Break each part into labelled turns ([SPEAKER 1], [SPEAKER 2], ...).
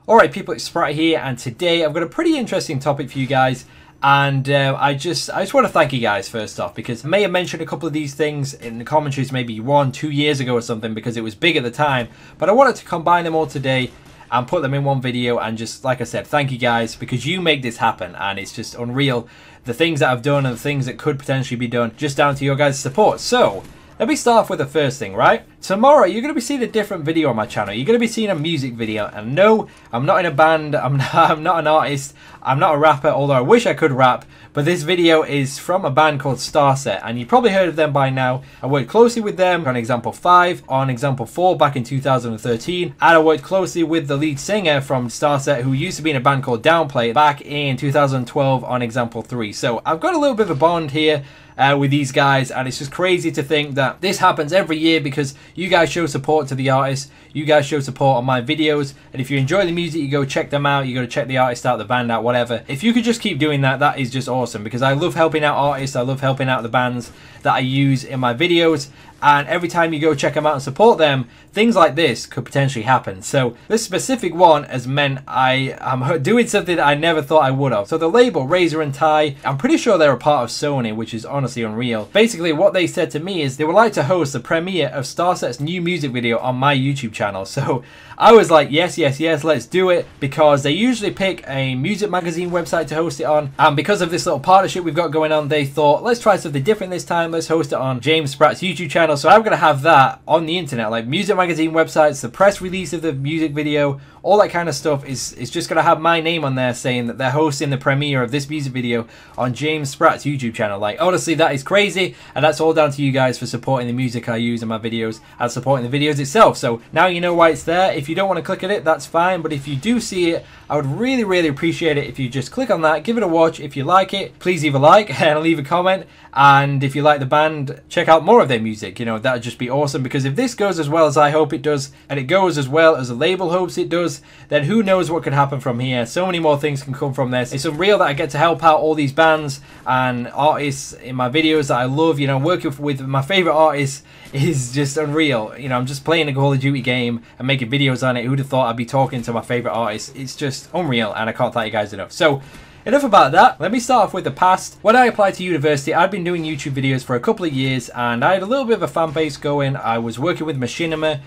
[SPEAKER 1] Alright people, it's Spratt here, and today I've got a pretty interesting topic for you guys. And I just want to thank you guys first off, because I may have mentioned a couple of these things in the commentaries maybe 1-2 years ago or something, because it was big at the time. But I wanted to combine them all today and put them in one video, and just like I said, thank you guys, because you make this happen and it's just unreal. The things that I've done and the things that could potentially be done just down to your guys' support. So let me start off with the first thing, right? Tomorrow, you're going to be seeing a different video on my channel. You're going to be seeing a music video. And no, I'm not in a band. I'm not an artist. I'm not a rapper, although I wish I could rap. But this video is from a band called Spratt. And you've probably heard of them by now. I worked closely with them on Example 5, on Example 4 back in 2013. And I worked closely with the lead singer from Spratt, who used to be in a band called Downplay back in 2012 on Example 3. So I've got a little bit of a bond here with these guys, and it's just crazy to think that this happens every year because you guys show support to the artists, you guys show support on my videos, and if you enjoy the music, you go check them out, you go to check the artist out, the band out, whatever. If you could just keep doing that, that is just awesome, because I love helping out artists, I love helping out the bands that I use in my videos, and every time you go check them out and support them, things like this could potentially happen. So this specific one has meant I am doing something that I never thought I would have. So the label Razor and Tie, I'm pretty sure they're a part of Sony, which is honestly unreal. Basically what they said to me is they would like to host the premiere of Starset's new music video on my YouTube channel. So I was like, yes, let's do it, because they usually pick a music magazine website to host it on, and because of this little partnership we've got going on, they thought, let's try something different this time, let's host it on James Spratt's YouTube channel. So I'm going to have that on the internet, like music magazine websites, the press release of the music video, all that kind of stuff is just going to have my name on there saying that they're hosting the premiere of this music video on James Spratt's YouTube channel. Like, honestly, that is crazy, and that's all down to you guys for supporting the music I use in my videos and supporting the videos itself. So now you know why it's there. If you don't want to click at it, that's fine, but if you do see it, I would really appreciate it if you just click on that, give it a watch. If you like it, please leave a like and leave a comment, and if you like the band, check out more of their music. You know, that would just be awesome, because if this goes as well as I hope it does, and it goes as well as the label hopes it does, then who knows what could happen from here. So many more things can come from this. It's unreal that I get to help out all these bands and artists in my videos that I love. You know, working with my favorite artists is just unreal. You know, I'm just playing a Call of Duty game and making videos on it. Who'd have thought I'd be talking to my favorite artists? It's just unreal, and I can't thank you guys enough. So enough about that. Let me start off with the past. When I applied to university, I'd been doing YouTube videos for a couple of years, and I had a little bit of a fan base going. I was working with Machinima.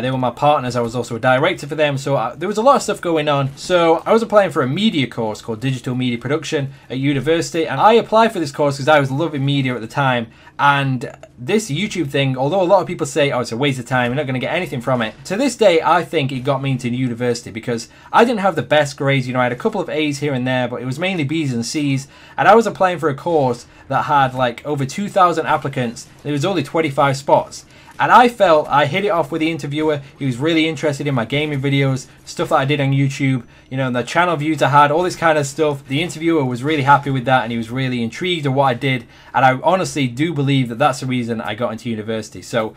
[SPEAKER 1] They were my partners. I was also a director for them, so there was a lot of stuff going on. So I was applying for a media course called Digital Media Production at university, and I applied for this course because I was loving media at the time. And this YouTube thing, although a lot of people say, oh, it's a waste of time, you're not going to get anything from it, to this day I think it got me into university, because I didn't have the best grades. You know, I had a couple of A's here and there, but it was mainly B's and C's, and I was applying for a course that had like over 2,000 applicants. There was only 25 spots. And I felt I hit it off with the interviewer. He was really interested in my gaming videos, stuff that I did on YouTube, you know, the channel views I had, all this kind of stuff. The interviewer was really happy with that, and he was really intrigued at what I did. And I honestly do believe that that's the reason I got into university. So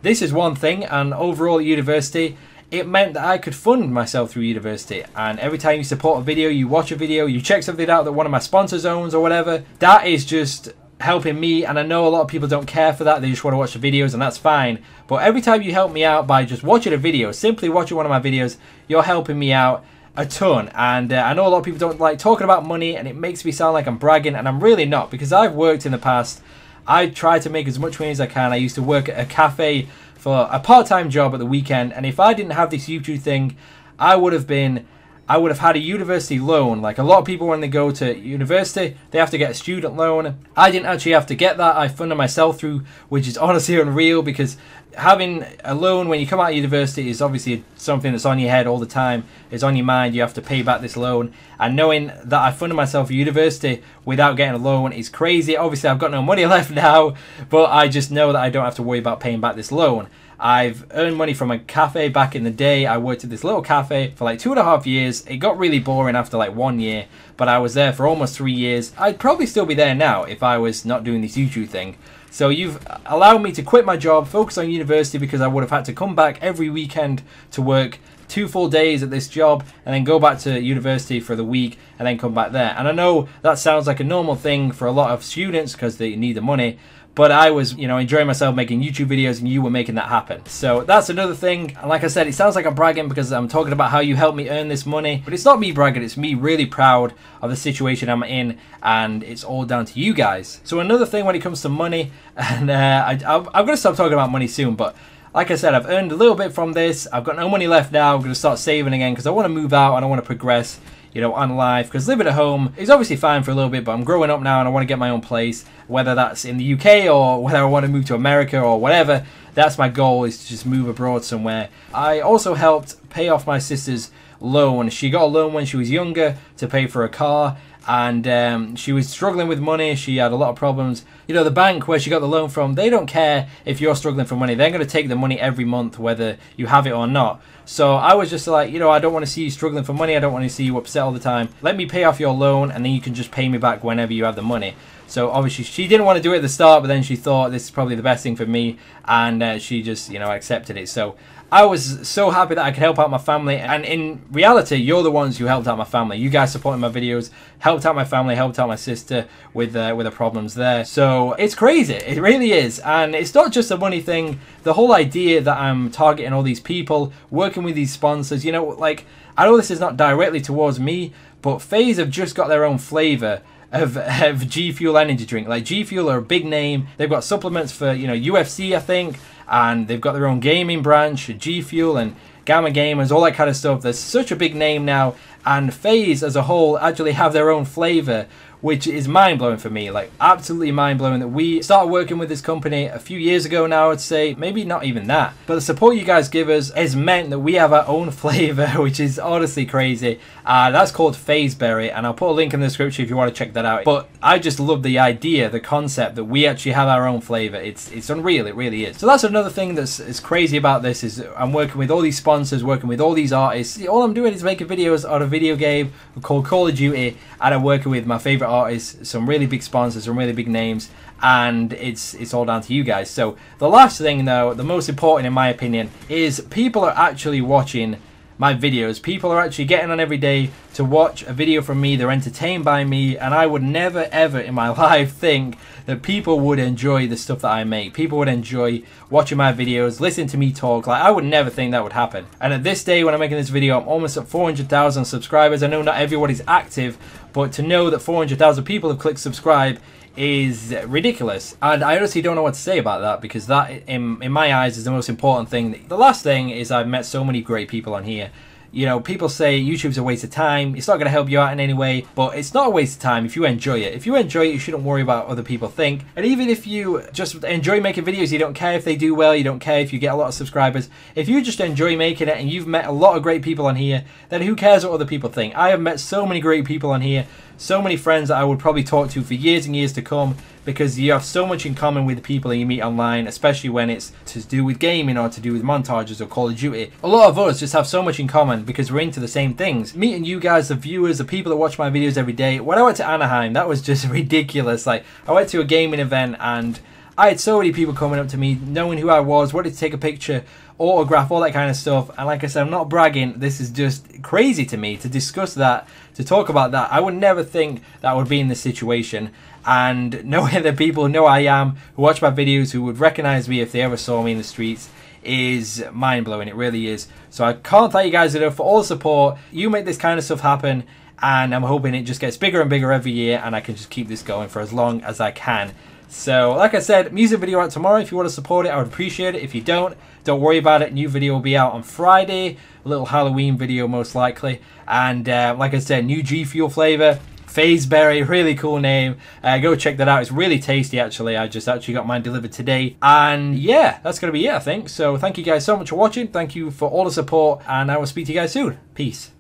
[SPEAKER 1] this is one thing, and overall at university, it meant that I could fund myself through university. And every time you support a video, you watch a video, you check something out that one of my sponsors owns or whatever, that is just helping me. And I know a lot of people don't care for that, they just want to watch the videos, and that's fine. But every time you help me out by just watching a video, simply watching one of my videos, you're helping me out a ton. And I know a lot of people don't like talking about money, and it makes me sound like I'm bragging, and I'm really not, because I've worked in the past. I try to make as much money as I can. I used to work at a cafe for a part-time job at the weekend, and if I didn't have this YouTube thing, I would have had a university loan. Like a lot of people, when they go to university, they have to get a student loan. I didn't actually have to get that. I funded myself through, which is honestly unreal, because having a loan when you come out of university is obviously something that's on your head all the time. It's on your mind. You have to pay back this loan. And knowing that I funded myself for university without getting a loan is crazy. Obviously, I've got no money left now, but I just know that I don't have to worry about paying back this loan. I've earned money from a cafe back in the day. I worked at this little cafe for like 2.5 years. It got really boring after like 1 year, but I was there for almost 3 years. I'd probably still be there now if I was not doing this YouTube thing. So you've allowed me to quit my job, focus on university, because I would have had to come back every weekend to work 2 full days at this job, and then go back to university for the week, and then come back there. And I know that sounds like a normal thing for a lot of students because they need the money, but I was, you know, enjoying myself making YouTube videos and you were making that happen. So that's another thing. And like I said, it sounds like I'm bragging because I'm talking about how you helped me earn this money, but it's not me bragging, it's me really proud of the situation I'm in, and it's all down to you guys. So another thing when it comes to money, and I'm going to stop talking about money soon, but like I said, I've earned a little bit from this. I've got no money left now. I'm going to start saving again because I want to move out and I want to progress, you know, on life, because living at home is obviously fine for a little bit, but I'm growing up now and I want to get my own place, whether that's in the UK or whether I want to move to America or whatever. That's my goal, is to just move abroad somewhere. I also helped pay off my sister's loan. She got a loan when she was younger to pay for a car, and she was struggling with money. She had a lot of problems. You know, the bank where she got the loan from, they don't care if you're struggling for money. They're going to take the money every month, whether you have it or not. So I was just like, you know, I don't want to see you struggling for money. I don't want to see you upset all the time. Let me pay off your loan, and then you can just pay me back whenever you have the money. So obviously she didn't want to do it at the start, but then she thought this is probably the best thing for me, and she just, you know, accepted it. So I was so happy that I could help out my family, and in reality, you're the ones who helped out my family. You guys supporting my videos, helped out my family, helped out my sister with the problems there. So it's crazy, it really is, and it's not just a money thing. The whole idea that I'm targeting all these people, working with these sponsors, you know, like, I know this is not directly towards me, but FaZe have just got their own flavor of G Fuel energy drink. Like, G Fuel are a big name. They've got supplements for, you know, UFC, I think, and they've got their own gaming branch, G Fuel and Gamma Gamers, all that kind of stuff. There's such a big name now, and FaZe as a whole actually have their own flavor, which is mind-blowing for me. Like, absolutely mind-blowing that we started working with this company a few years ago now, I'd say. Maybe not even that. But the support you guys give us has meant that we have our own flavor, which is honestly crazy. That's called FaZe Berry, and I'll put a link in the description if you want to check that out. But I just love the idea, the concept that we actually have our own flavor. It's unreal, it really is. So that's another thing that's crazy about this, is I'm working with all these sponsors, working with all these artists. All I'm doing is making videos on a video game called Call of Duty, and I'm working with my favorite artists, some really big sponsors, some really big names, and it's all down to you guys. So the last thing, though, the most important in my opinion, is people are actually watching my videos. People are actually getting on every day to watch a video from me. They're entertained by me, and I would never ever in my life think that people would enjoy the stuff that I make. People would enjoy watching my videos, listening to me talk. Like, I would never think that would happen. And at this day when I'm making this video, I'm almost at 400,000 subscribers. I know not everybody's active, but to know that 400,000 people have clicked subscribe is ridiculous, and I honestly don't know what to say about that, because that in my eyes is the most important thing. The last thing is I've met so many great people on here. You know, people say YouTube's a waste of time, it's not going to help you out in any way, but it's not a waste of time if you enjoy it. If you enjoy it, you shouldn't worry about what other people think. And even if you just enjoy making videos, you don't care if they do well, you don't care if you get a lot of subscribers. If you just enjoy making it and you've met a lot of great people on here, then who cares what other people think? I have met so many great people on here, so many friends that I would probably talk to for years and years to come, because you have so much in common with the people that you meet online, especially when it's to do with gaming or to do with montages or Call of Duty. A lot of us just have so much in common because we're into the same things. Meeting you guys, the viewers, the people that watch my videos every day. When I went to Anaheim, that was just ridiculous. Like, I went to a gaming event and I had so many people coming up to me, knowing who I was, wanted to take a picture, autograph, all that kind of stuff. And like I said, I'm not bragging. This is just crazy to me to discuss that, to talk about that. I would never think that I would be in this situation. And knowing that people know I am, who watch my videos, who would recognize me if they ever saw me in the streets, is mind-blowing. It really is. So I can't thank you guys enough for all the support. You make this kind of stuff happen, and I'm hoping it just gets bigger and bigger every year, and I can just keep this going for as long as I can. So, like I said, music video out tomorrow. If you want to support it, I would appreciate it. If you don't worry about it. New video will be out on Friday. A little Halloween video, most likely. And, like I said, new G Fuel flavor. FaZe Berry, really cool name. Go check that out. It's really tasty, actually. I just actually got mine delivered today. And, yeah, that's going to be it, I think. So, thank you guys so much for watching. Thank you for all the support. And I will speak to you guys soon. Peace.